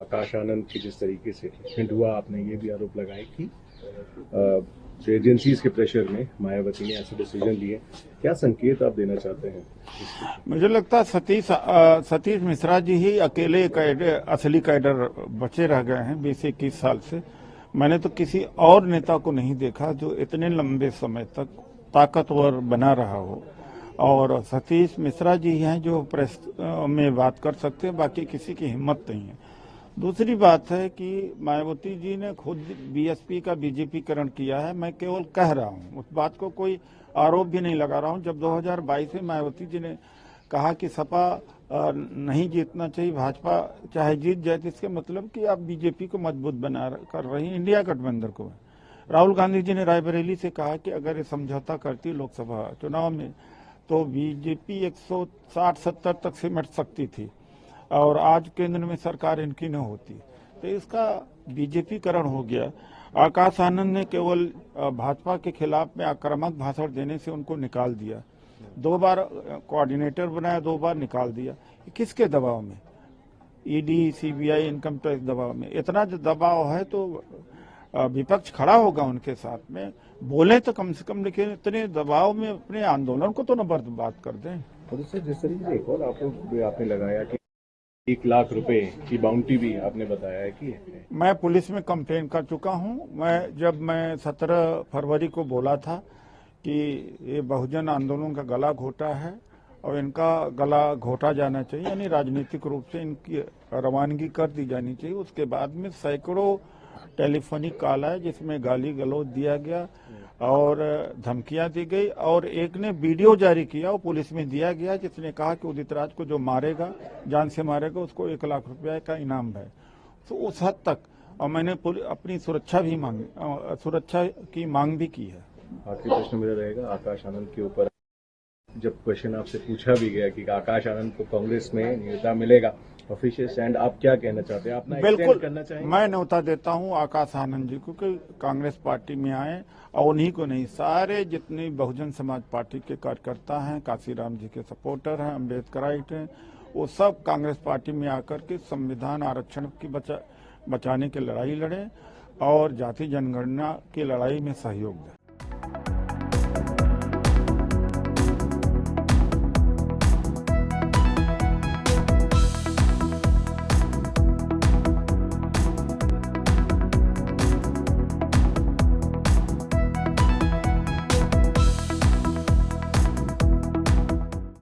आकाश आनंद की जिस तरीके से हिंट हुआ, आपने ये भी आरोप लगाया कि जो एजेंसीज के प्रेशर में मायावती ने ऐसे डिसीजन लिए। क्या संकेत आप देना चाहते हैं? मुझे लगता है सतीश मिश्रा जी ही अकेले असली कैडर बचे रह गए हैं 20-21 साल से। मैंने तो किसी और नेता को नहीं देखा जो इतने लंबे समय तक ताकतवर बना रहा हो, और सतीश मिश्रा जी हैं जो प्रेस में बात कर सकते हैं, बाकी किसी की हिम्मत नहीं है। दूसरी बात है कि मायावती जी ने खुद बीएसपी का बीजेपीकरण किया है। मैं केवल कह रहा हूं, उस बात को कोई आरोप भी नहीं लगा रहा हूं। जब 2022 में मायावती जी ने कहा कि सपा नहीं जीतना चाहिए, भाजपा चाहे जीत जाए, तो इसके मतलब कि आप बीजेपी को मजबूत बना कर रही हैं, इंडिया गठबंधन को। राहुल गांधी जी ने रायबरेली से कहा कि अगर ये समझौता करती लोकसभा चुनाव में तो बीजेपी 160-70 तक सिमट सकती थी, और आज केंद्र में सरकार इनकी न होती। तो इसका बीजेपीकरण हो गया। आकाश आनंद ने केवल भाजपा के खिलाफ में आक्रामक भाषण देने से उनको निकाल दिया। 2 बार कोऑर्डिनेटर बनाया, 2 बार निकाल दिया। किसके दबाव में? ईडी, सीबीआई, इनकम टैक्स दबाव में। इतना जो दबाव है तो विपक्ष खड़ा होगा उनके साथ में, बोले तो कम से कम, लेकिन इतने दबाव में अपने आंदोलन को तो न बर्बाद कर दें। और इससे जिस तरीके से एक और आपने लगाया कि 1 लाख रुपए की बाउंटी भी आपने बताया है कि मैं पुलिस में कंप्लेन कर चुका हूं। जब मैं 17 फरवरी को बोला था कि ये बहुजन आंदोलन का गला घोटा है और इनका गला घोटा जाना चाहिए, यानी राजनीतिक रूप से इनकी रवानगी कर दी जानी चाहिए। उसके बाद में सैकड़ों टेलीफोनिक कॉल आए जिसमें गाली गलौज दिया गया और धमकियां दी गई, और एक ने वीडियो जारी किया, वो पुलिस में दिया गया, जिसने कहा कि उदित राज को जो मारेगा, जान से मारेगा, उसको 1 लाख रुपए का इनाम है। तो उस हद तक, और मैंने अपनी सुरक्षा की मांग भी की है। आखिरी प्रश्न मेरा रहेगा आकाश आनंद के ऊपर। जब क्वेश्चन आपसे पूछा भी गया कि आकाश आनंद को कांग्रेस में न्योता मिलेगा, ऑफिशियल स्टैंड आप क्या कहना चाहते हैं? आप बिल्कुल करना चाहेंगे? मैं न्योता देता हूं आकाश आनंद जी को कि कांग्रेस पार्टी में आए, और उन्हीं को नहीं, सारे जितने बहुजन समाज पार्टी के कार्यकर्ता हैं, काशीराम जी के सपोर्टर हैं, अम्बेडकराइट हैं, वो सब कांग्रेस पार्टी में आकर के संविधान आरक्षण की बचाने की लड़ाई लड़ें और जाति जनगणना की लड़ाई में सहयोग दें।